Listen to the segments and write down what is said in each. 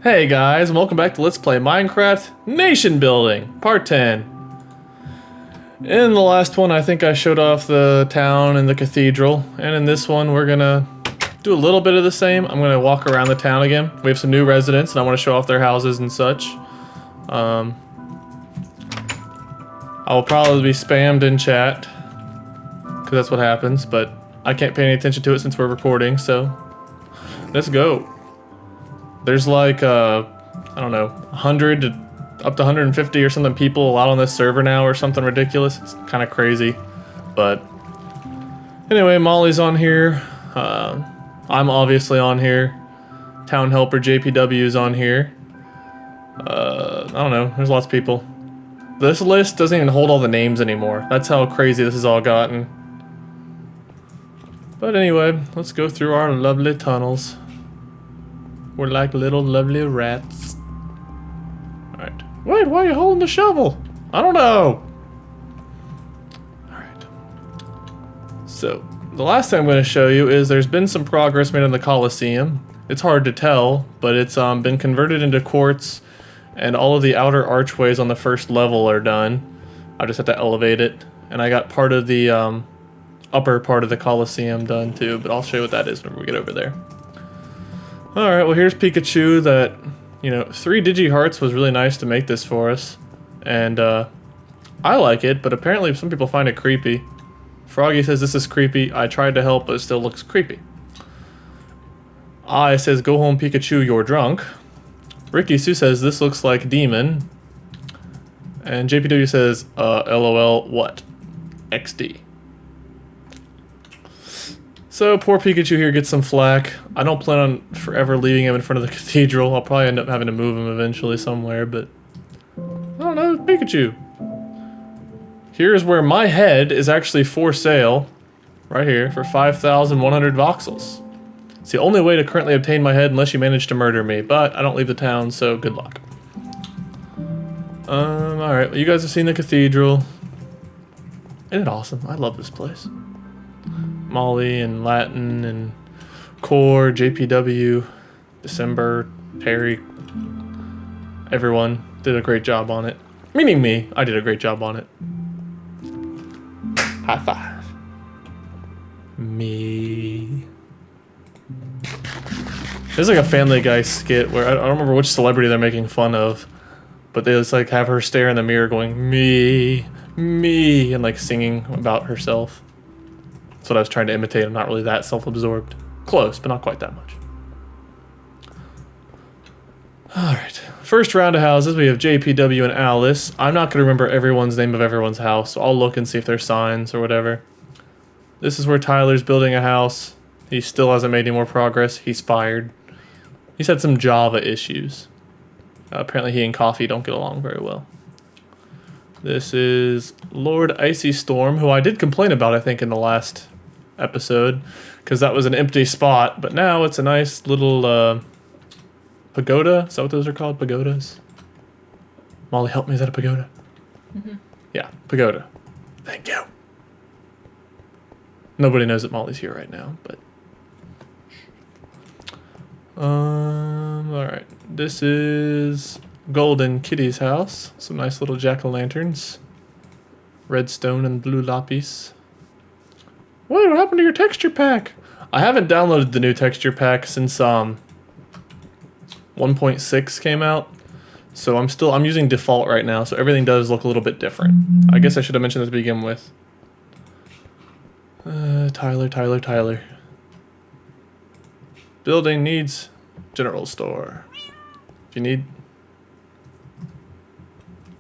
Hey guys, and welcome back to Let's Play Minecraft Nation Building, Part 10. In the last one, I think I showed off the town and the cathedral, and in this one, we're gonna do a little bit of the same. I'm gonna walk around the town again. We have some new residents, and I want to show off their houses and such. I will probably be spammed in chat, because that's what happens, but I can't pay any attention to it since we're recording, so let's go. There's like, I don't know, 100 to up to 150 or something people allowed on this server now or something ridiculous. It's kind of crazy. But anyway, Molly's on here. I'm obviously on here. Town Helper JPW is on here. I don't know, there's lots of people. This list doesn't even hold all the names anymore. That's how crazy this has all gotten. But anyway, let's go through our lovely tunnels. We're like little lovely rats. Alright. Wait, why are you holding the shovel? I don't know. Alright. So, the last thing I'm going to show you is there's been some progress made on the Coliseum. It's hard to tell, but it's been converted into quartz, and all of the outer archways on the first level are done. I just have to elevate it. And I got part of the upper part of the Colosseum done too, but I'll show you what that is when we get over there. Alright, well here's Pikachu that, you know, 3 Digi-Hearts was really nice to make this for us. And, I like it, but apparently some people find it creepy. Froggy says this is creepy. I tried to help, but it still looks creepy. I says, go home Pikachu, you're drunk. Ricky Sue says, this looks like demon. And JPW says, LOL, what? XD. So, poor Pikachu here gets some flack. I don't plan on forever leaving him in front of the cathedral. I'll probably end up having to move him eventually somewhere, but I don't know, Pikachu. Here's where my head is actually for sale, right here, for 5,100 voxels. It's the only way to currently obtain my head unless you manage to murder me, but I don't leave the town, so good luck. Alright, well, you guys have seen the cathedral. Isn't it awesome? I love this place. Molly and Latin and Core, JPW, December, Perry, everyone did a great job on it. Meaning me, I did a great job on it. High five. Me. There's like a Family Guy skit where I don't remember which celebrity they're making fun of, but they just like have her stare in the mirror going, me, me, and like singing about herself. That's what I was trying to imitate. I'm not really that self-absorbed. Close, but not quite that much. Alright. First round of houses, we have JPW and Alice. I'm not going to remember everyone's name of everyone's house, so I'll look and see if there's signs or whatever. This is where Tyler's building a house. He still hasn't made any more progress. He's fired. He's had some Java issues. Apparently he and Coffee don't get along very well. This is Lord Icy Storm, who I did complain about, I think, in the last episode, because that was an empty spot, but now it's a nice little pagoda. Is that what those are called? Pagodas? Molly, help me. Is that a pagoda? Mm-hmm. Yeah, pagoda. Thank you. Nobody knows that Molly's here right now, but alright. This is Golden Kitty's house. Some nice little jack-o'-lanterns. Redstone and blue lapis. Wait, what happened to your texture pack? I haven't downloaded the new texture pack since 1.6 came out. So I'm using default right now, so everything does look a little bit different. I guess I should have mentioned this to begin with. Tyler. Building needs general store. If you need...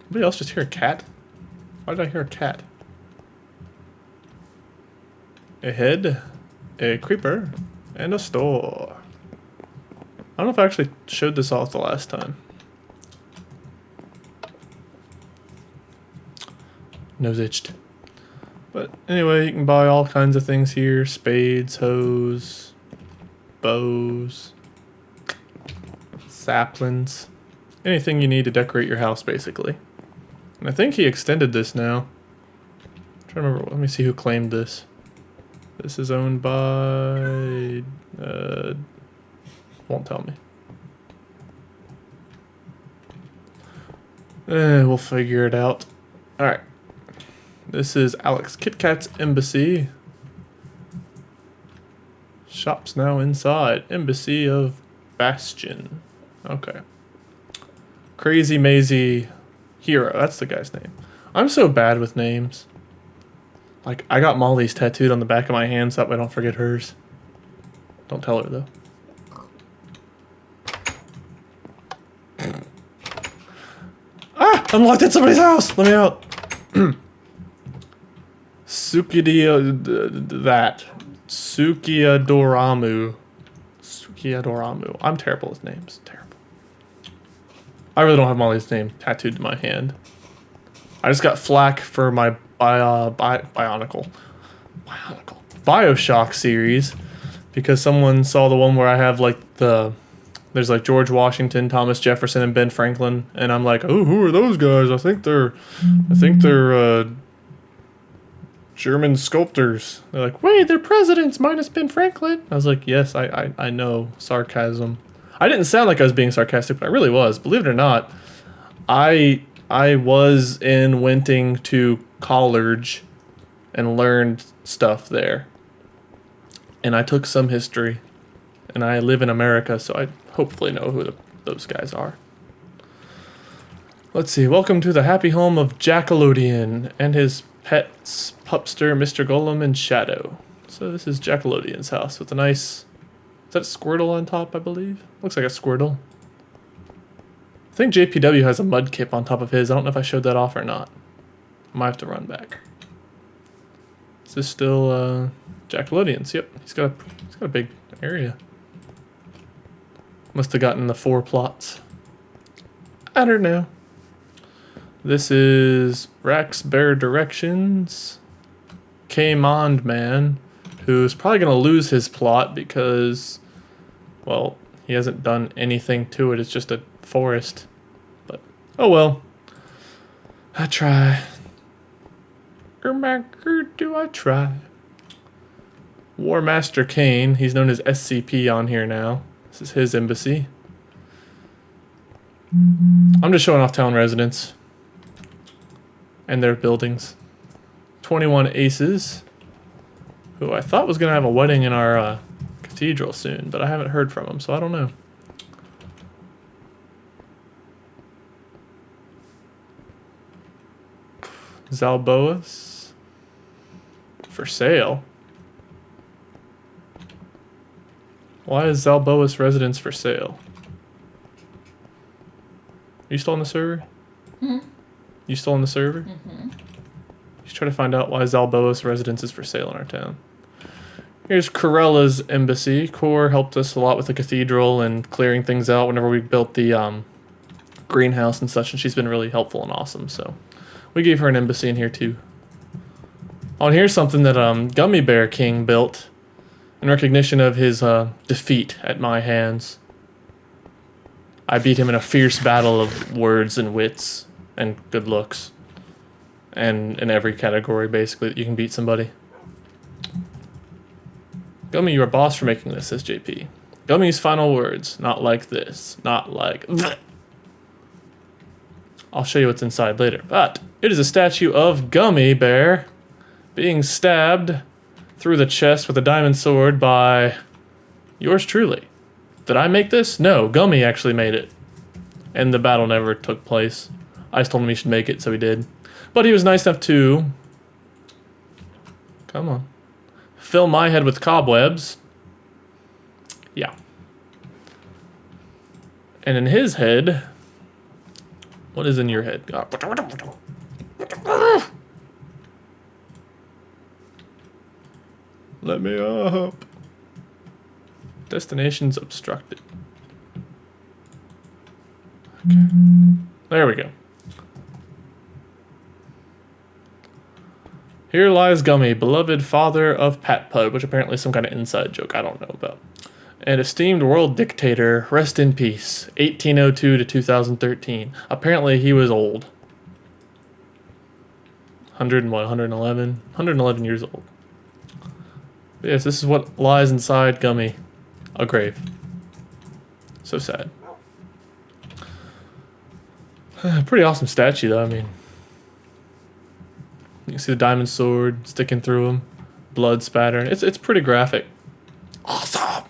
Anybody else just hear a cat? Why did I hear a cat? A head, a creeper, and a store. I don't know if I actually showed this off the last time. Nose itched. But anyway, you can buy all kinds of things here. Spades, hoes, bows, saplings. Anything you need to decorate your house, basically. And I think he extended this now. I'm trying to remember. Let me see who claimed this. This is owned by... won't tell me. We'll figure it out. Alright. This is Alex Kit Kat's embassy. Shop's now inside. Embassy of Bastion. Okay. Crazy Maisie Hero. That's the guy's name. I'm so bad with names. Like, I got Molly's tattooed on the back of my hand so that way I don't forget hers. Don't tell her, though. Ah! I'm locked in somebody's house! Let me out! Sukiadoramu. Sukiadoramu. I'm terrible with names. Terrible. I really don't have Molly's name tattooed to my hand. I just got flack for my Bioshock series because someone saw the one where I have like there's like George Washington, Thomas Jefferson, and Ben Franklin, and I'm like, oh, who are those guys? I think they're German sculptors. They're like, wait, they're presidents minus Ben Franklin. I was like, yes, I know, sarcasm. I didn't sound like I was being sarcastic, but I really was. Believe it or not, I was went to college and learned stuff there. And I took some history. And I live in America, so I hopefully know who those guys are. Let's see. Welcome to the happy home of Jackalodian and his pets, Pupster, Mr. Golem, and Shadow. So this is Jackalodian's house with a nice... Is that a Squirtle on top, I believe? Looks like a Squirtle. I think JPW has a Mudkip on top of his. I don't know if I showed that off or not. I might have to run back. Is this still Jackalodian's? Yep, he's got a big area. Must have gotten the 4 plots. I don't know. This is Rax Bear Directions. K-Mond Man, who's probably going to lose his plot because, well, he hasn't done anything to it. It's just a forest. But, oh well. I try. Do I try? War Master Kane, he's known as SCP on here now. This is his embassy. I'm just showing off town residents and their buildings. 21 Aces, who I thought was going to have a wedding in our cathedral soon, but I haven't heard from him, so I don't know. Zalboas for sale. Why is Zalboas residence for sale? Are you still on the server? Hmm? You still on the server? Mm-hmm. Just try to find out why Zalboas residence is for sale in our town. Here's Corella's embassy. Core helped us a lot with the cathedral and clearing things out whenever we built the greenhouse and such, and she's been really helpful and awesome, so we gave her an embassy in here too. Oh, and here's something that Gummy Bear King built in recognition of his defeat at my hands. I beat him in a fierce battle of words and wits and good looks. And in every category, basically, that you can beat somebody. Gummy, you're a boss for making this, says JP. Gummy's final words. Not like this. Not like... I'll show you what's inside later. But it is a statue of Gummy Bear being stabbed through the chest with a diamond sword by yours truly. Did I make this? No, Gummy actually made it. And the battle never took place. I just told him he should make it, so he did. But he was nice enough to... Come on. Fill my head with cobwebs. Yeah. And in his head... What is in your head? Let me up. Destination's obstructed. Okay. There we go. Here lies Gummy, beloved father of Pat Pud, which apparently is some kind of inside joke I don't know about. And esteemed world dictator, rest in peace, 1802 to 2013. Apparently he was old. 111 years old. But yes, this is what lies inside Gummy. A grave. So sad. Pretty awesome statue, though. I mean, you can see the diamond sword sticking through him, blood spattering. It's pretty graphic. Awesome.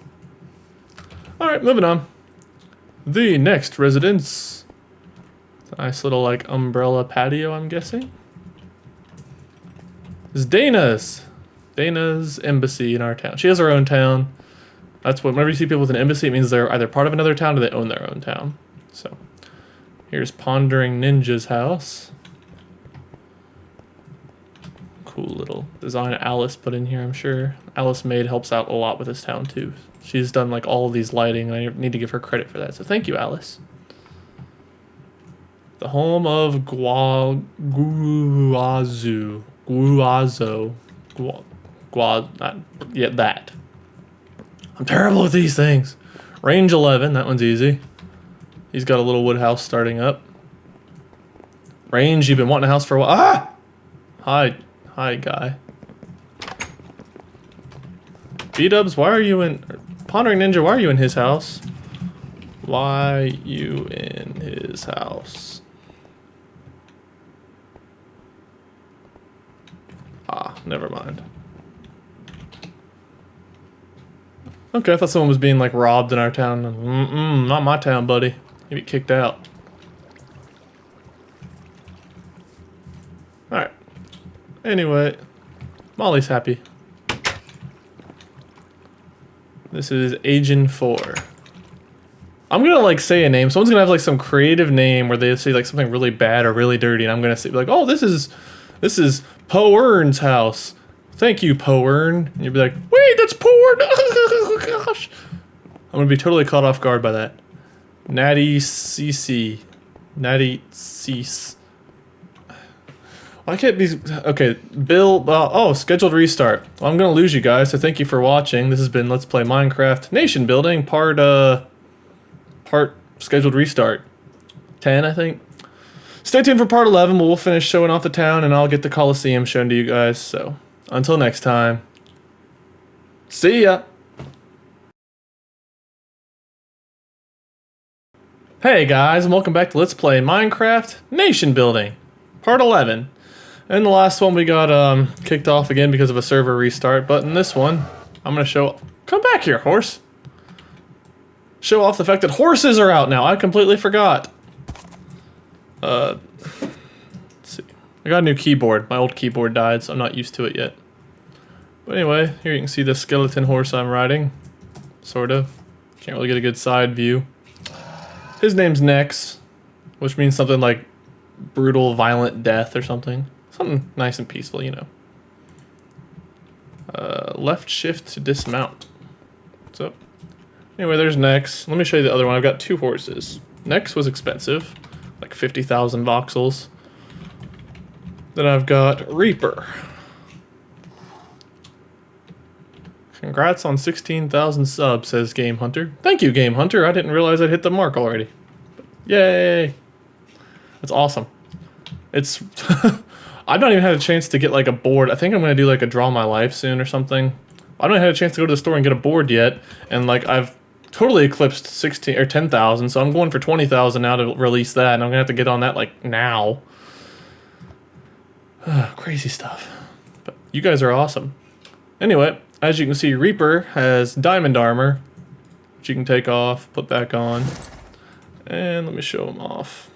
All right, moving on. The next residence. It's a nice little like umbrella patio, I'm guessing. It's Dana's. Dana's embassy in our town. She has her own town. That's what, whenever you see people with an embassy, it means they're either part of another town or they own their own town. So, here's Pondering Ninja's house. Cool little design Alice put in here, I'm sure. Alice Maid helps out a lot with this town, too. She's done, like, all of these lighting, and I need to give her credit for that. So, thank you, Alice. The home of Guazo. Not yet that. I'm terrible with these things. Range 11, that one's easy. He's got a little wood house starting up. Range, you've been wanting a house for a while. Ah! Hi, guy. B-dubs, why are you in... Pondering Ninja, why are you in his house? Why you in his house? Ah, never mind. Okay, I thought someone was being, like, robbed in our town. Not my town, buddy. You get kicked out. Alright. Anyway, Molly's happy. This is Agent 4. I'm gonna, like, say a name. Someone's gonna have, like, some creative name where they say, like, something really bad or really dirty, and I'm gonna say, like, oh, this is Poe Earn's house. Thank you, Poe Earn. And you'll be like, wait, that's Poe Earn. Oh, gosh. I'm going to be totally caught off guard by that. Natty CC. Natty Cease. Why can't these... Okay, Bill... oh, scheduled restart. Well, I'm going to lose you guys, so thank you for watching. This has been Let's Play Minecraft Nation Building, part scheduled restart. 10, I think. Stay tuned for part 11. We'll finish showing off the town, and I'll get the Coliseum shown to you guys, so... Until next time, see ya! Hey guys, and welcome back to Let's Play Minecraft Nation Building, Part 11. In the last one we got kicked off again because of a server restart, but in this one, I'm gonna show... Come back here, horse! Show off the fact that horses are out now, I completely forgot. Let's see. I got a new keyboard. My old keyboard died, so I'm not used to it yet. But anyway, here you can see the skeleton horse I'm riding. Sort of. Can't really get a good side view. His name's Nex, which means something like brutal, violent death or something. Something nice and peaceful, you know. Left shift to dismount. So, anyway, there's Nex. Let me show you the other one. I've got two horses. Nex was expensive, like 50,000 voxels. Then I've got Reaper. Congrats on 16,000 subs, says Game Hunter. Thank you, Game Hunter. I didn't realize I'd hit the mark already. Yay! That's awesome. It's... I've not even had a chance to get, like, a board. I think I'm going to do, like, a Draw My Life soon or something. I don't have a chance to go to the store and get a board yet. And, like, I've totally eclipsed 16 or 10,000, so I'm going for 20,000 now to release that. And I'm going to have to get on that, like, now. Crazy stuff. But you guys are awesome. Anyway... As you can see, Reaper has diamond armor, which you can take off, put back on. And let me show him off.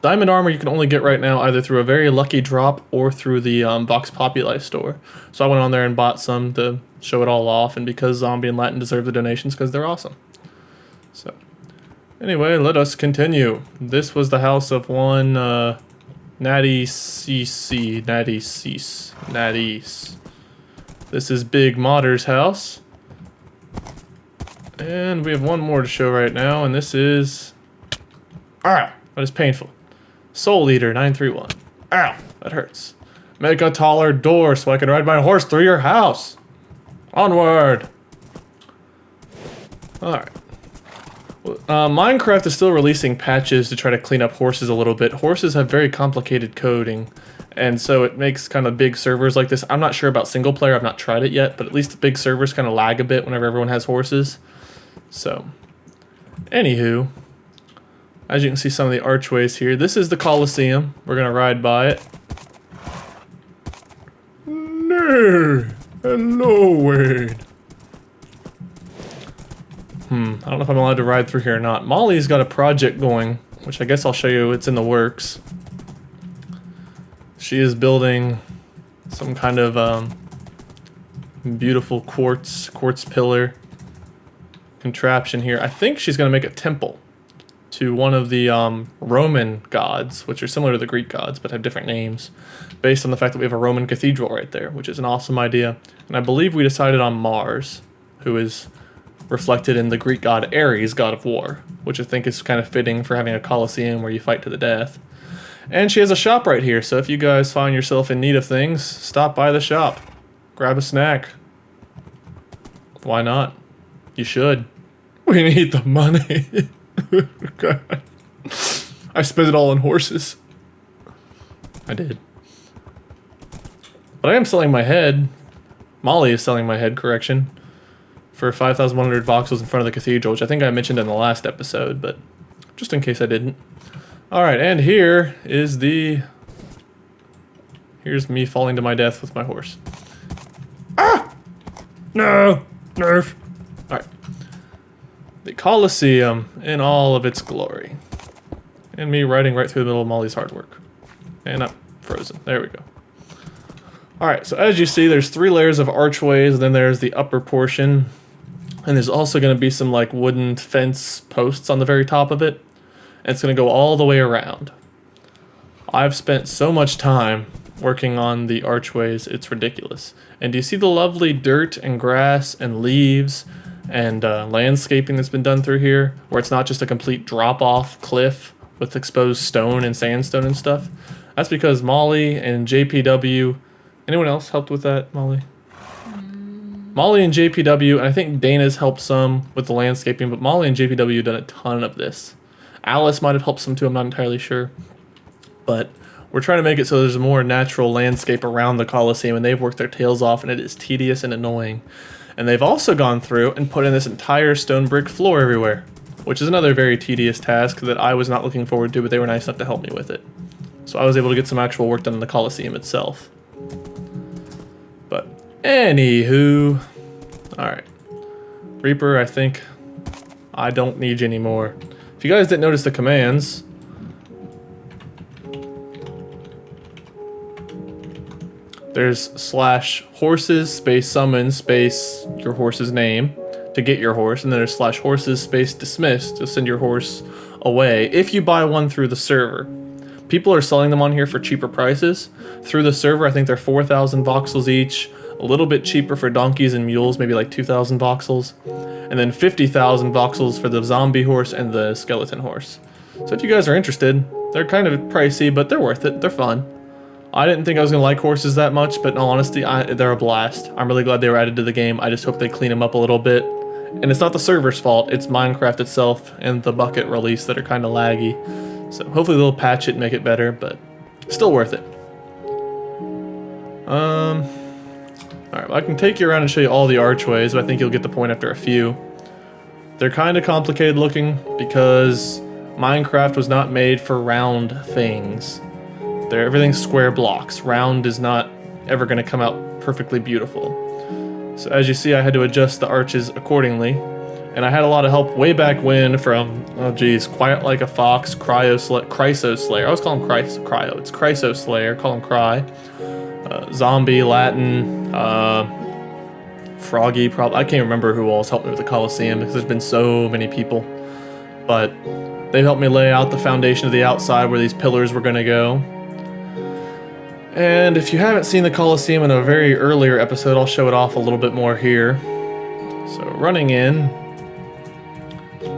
Diamond armor you can only get right now either through a very lucky drop or through the Vox Populi store. So I went on there and bought some to show it all off, and because Zombie and Latin deserve the donations because they're awesome. So, anyway, let us continue. This was the house of one Natty CC. Natty Cease. Natty's. This is Big Modder's house. And we have one more to show right now, and this is... Ow! That is painful. Soul Eater 931. Ow! That hurts. Make a taller door so I can ride my horse through your house. Onward! Alright. Minecraft is still releasing patches to try to clean up horses a little bit. Horses have very complicated coding. And so it makes kind of big servers like this. I'm not sure about single player. I've not tried it yet. But at least the big servers kind of lag a bit whenever everyone has horses. So, anywho, As you can see some of the archways here. This is the Coliseum. We're going to ride by it. No! Hello, Wade. I don't know if I'm allowed to ride through here or not. Molly's got a project going, which I guess I'll show you. It's in the works. She is building some kind of beautiful quartz pillar contraption here. I think she's going to make a temple to one of the Roman gods, which are similar to the Greek gods, but have different names, based on the fact that we have a Roman cathedral right there, which is an awesome idea. And I believe we decided on Mars, who is reflected in the Greek god Ares, god of war, which I think is kind of fitting for having a Colosseum where you fight to the death. And she has a shop right here, so if you guys find yourself in need of things, stop by the shop. Grab a snack. Why not? You should. We need the money. God. I spent it all on horses. I did. But I am selling my head. Molly is selling my head, correction, for 5,100 voxels in front of the cathedral, which I think I mentioned in the last episode, but just in case I didn't. Alright, and here is the... Here's me falling to my death with my horse. Ah! No! Nerf! Alright. The Colosseum in all of its glory. And me riding right through the middle of Molly's hard work. And I'm frozen. There we go. Alright, so as you see, there's 3 layers of archways, and then there's the upper portion. And there's also going to be some like wooden fence posts on the very top of it. And it's going to go all the way around. I've spent so much time working on the archways, it's ridiculous. And do you see the lovely dirt and grass and leaves and landscaping that's been done through here, where it's not just a complete drop-off cliff with exposed stone and sandstone and stuff? That's because Molly and JPW... Anyone else helped with that, Molly? Molly and JPW, and I think Dana's helped some with the landscaping, but Molly and JPW have done a ton of this. Alice might have helped some too, I'm not entirely sure. But we're trying to make it so there's a more natural landscape around the Colosseum, and they've worked their tails off, and it is tedious and annoying. And they've also gone through and put in this entire stone brick floor everywhere, which is another very tedious task that I was not looking forward to, but they were nice enough to help me with it. So I was able to get some actual work done in the Colosseum itself. But anywho, alright. Reaper, I think I don't need you anymore. If you guys didn't notice the commands, there's /horses space summon space your horse's name to get your horse, and then there's /horses space dismiss to send your horse away if you buy one through the server. People are selling them on here for cheaper prices. Through the server, I think they're 4,000 voxels each, a little bit cheaper for donkeys and mules, maybe like 2,000 voxels, and then 50,000 voxels for the zombie horse and the skeleton horse. So if you guys are interested, they're kind of pricey, but they're worth it. They're fun. I didn't think I was going to like horses that much, but in all honesty, they're a blast. I'm really glad they were added to the game. I just hope they clean them up a little bit. And it's not the server's fault, it's Minecraft itself and the bucket release that are kind of laggy. So hopefully they'll patch it and make it better, but still worth it. Alright, well, I can take you around and show you all the archways, but I think you'll get the point after a few. They're kind of complicated looking because Minecraft was not made for round things. Everything's square blocks. Round is not ever going to come out perfectly beautiful. So as you see, I had to adjust the arches accordingly. And I had a lot of help way back when from, oh geez, Quiet Like a Fox, Chryso Slayer. I always call him Cryo. It's Chryso Slayer, call him Cry. Zombie, Latin, Froggy, probably. I can't remember who else helped me with the Colosseum because there's been so many people. But they helped me lay out the foundation of the outside where these pillars were going to go. And if you haven't seen the Colosseum in a very earlier episode, I'll show it off a little bit more here. So running in,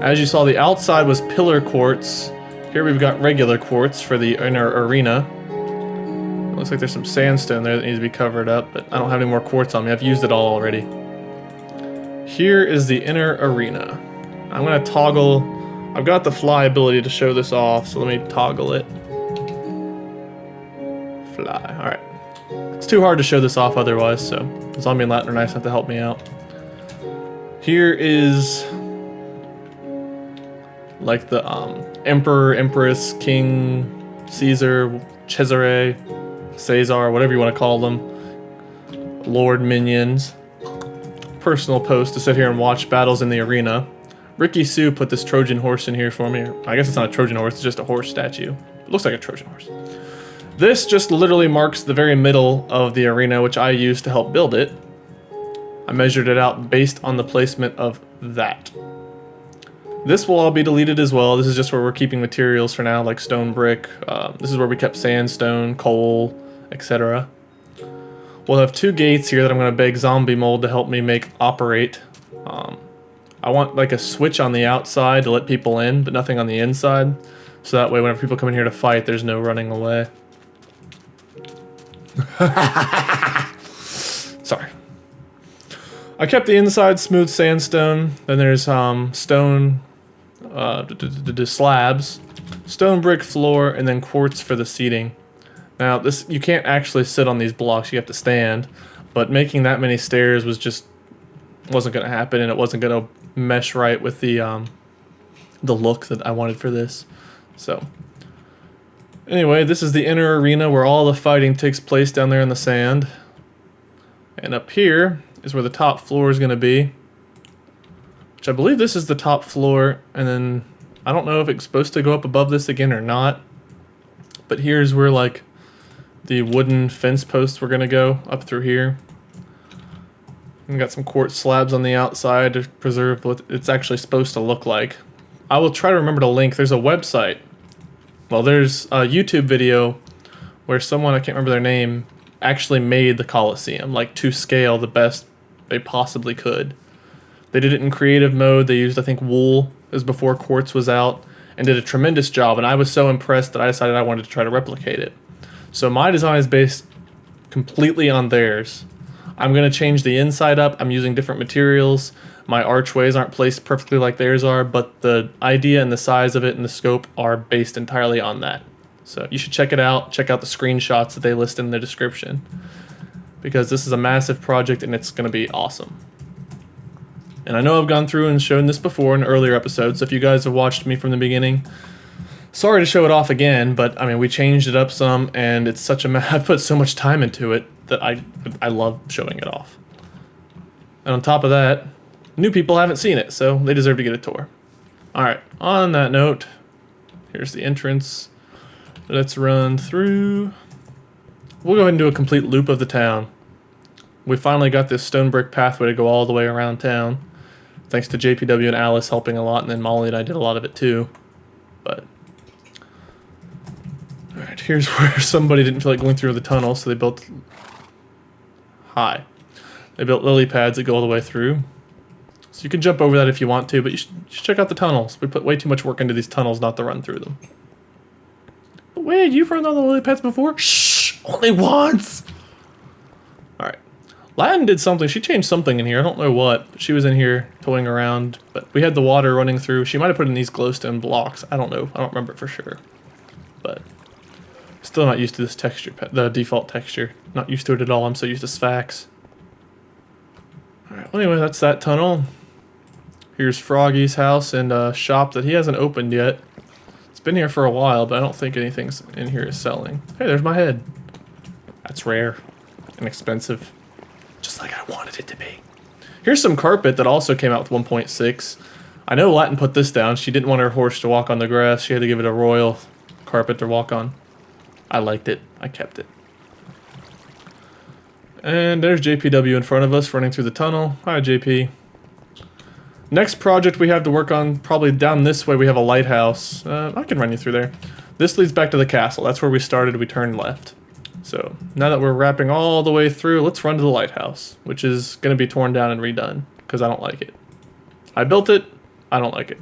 as you saw, the outside was pillar quartz. Here we've got regular quartz for the inner arena. It looks like there's some sandstone there that needs to be covered up, but I don't have any more quartz on me. I've used it all already. Here is the inner arena. I'm going to toggle. I've got the fly ability to show this off, so let me toggle it. Fly. Alright. It's too hard to show this off otherwise, so Zombie and Latin are nice enough to help me out. Here is like the Emperor, Empress, King, Caesar, Cesare, Caesar, whatever you want to call them, Lord minions. Personal post to sit here and watch battles in the arena. Ricky Sue put this Trojan horse in here for me. I guess it's not a Trojan horse, it's just a horse statue. It looks like a Trojan horse. This just literally marks the very middle of the arena, which I used to help build it. I measured it out based on the placement of that. This will all be deleted as well. This is just where we're keeping materials for now, like stone brick. This is where we kept sandstone, coal, etc. We'll have 2 gates here that I'm going to beg Zombie Mold to help me make operate. I want like a switch on the outside to let people in, but nothing on the inside. So that way whenever people come in here to fight, there's no running away. Sorry. I kept the inside smooth sandstone. Then there's stone slabs, stone brick floor, and then quartz for the seating. Now this, you can't actually sit on these blocks, you have to stand, but making that many stairs wasn't going to happen, and it wasn't going to mesh right with the look that I wanted for this. So anyway, this is the inner arena where all the fighting takes place down there in the sand. And up here is where the top floor is going to be, which I believe this is the top floor, and then I don't know if it's supposed to go up above this again or not, but here's where like the wooden fence posts were going to go up through here. And got some quartz slabs on the outside to preserve what it's actually supposed to look like. I will try to remember to link. There's a website. Well, there's a YouTube video where someone, I can't remember their name, actually made the Coliseum, like to scale the best they possibly could. They did it in creative mode. They used, I think, wool. It was before quartz was out, and did a tremendous job. And I was so impressed that I decided I wanted to try to replicate it. So my design is based completely on theirs. I'm going to change the inside up. I'm using different materials. My archways aren't placed perfectly like theirs are, but the idea and the size of it and the scope are based entirely on that. So you should check it out. Check out the screenshots that they list in the description, because this is a massive project and it's going to be awesome. And I know I've gone through and shown this before in earlier episodes, so if you guys have watched me from the beginning, sorry to show it off again, but I mean, we changed it up some, and it's such a I've put so much time into it that I love showing it off. And on top of that, new people haven't seen it, so they deserve to get a tour. Alright, on that note, here's the entrance. Let's run through. We'll go ahead and do a complete loop of the town. We finally got this stone brick pathway to go all the way around town, thanks to JPW and Alice helping a lot, and then Molly and I did a lot of it too. But alright, here's where somebody didn't feel like going through the tunnel, so they built They built lily pads that go all the way through. So you can jump over that if you want to, but you should check out the tunnels. We put way too much work into these tunnels not to run through them. But wait, you've run on the lily pads before? Shh! Only once! Alright. Latin did something. She changed something in here. I don't know what. But she was in here toying around. But we had the water running through. She might have put in these glowstone blocks. I don't know. I don't remember for sure. But still not used to this texture, the default texture. Not used to it at all. I'm so used to Sphax. Alright, well anyway, that's that tunnel. Here's Froggy's house and a shop that he hasn't opened yet. It's been here for a while, but I don't think anything's in here is selling. Hey, there's my head. That's rare and expensive. Just like I wanted it to be. Here's some carpet that also came out with 1.6. I know Latin put this down. She didn't want her horse to walk on the grass. She had to give it a royal carpet to walk on. I liked it. I kept it. And there's JPW in front of us running through the tunnel. Hi, JP. Next project we have to work on, probably down this way, we have a lighthouse. I can run you through there. This leads back to the castle. That's where we started. We turned left. So now that we're wrapping all the way through, let's run to the lighthouse, which is going to be torn down and redone because I don't like it. I built it. I don't like it.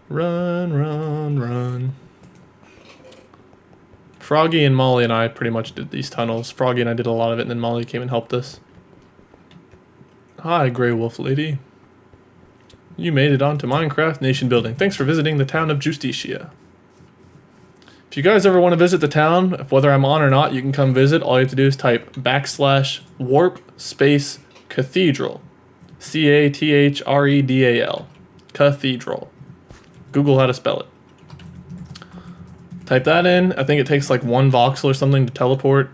Run, run, run. Froggy and Molly and I pretty much did these tunnels. Froggy and I did a lot of it, and then Molly came and helped us. Hi, Grey Wolf Lady. You made it onto Minecraft Nation Building. Thanks for visiting the town of Justitia. If you guys ever want to visit the town, whether I'm on or not, you can come visit. All you have to do is type /warp space cathedral. CATHREDAL. Cathedral. Google how to spell it. Type that in. I think it takes like 1 voxel or something to teleport,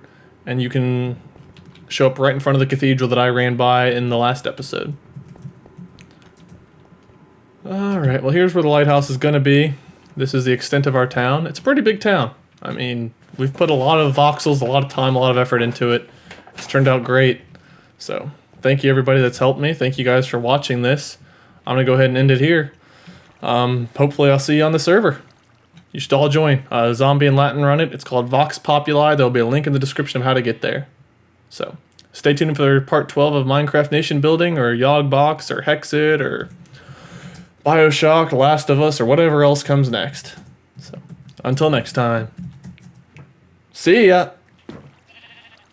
and you can show up right in front of the cathedral that I ran by in the last episode. Alright, well here's where the lighthouse is going to be. This is the extent of our town. It's a pretty big town. I mean, we've put a lot of voxels, a lot of time, a lot of effort into it. It's turned out great. So, thank you everybody that's helped me. Thank you guys for watching this. I'm going to go ahead and end it here. Hopefully I'll see you on the server. You should all join. Zombie and Latin run it. It's called Vox Populi. There'll be a link in the description of how to get there. So, stay tuned for part 12 of Minecraft Nation Building, or Yogbox, or Hexit, or Bioshock, Last of Us, or whatever else comes next. So, until next time. See ya!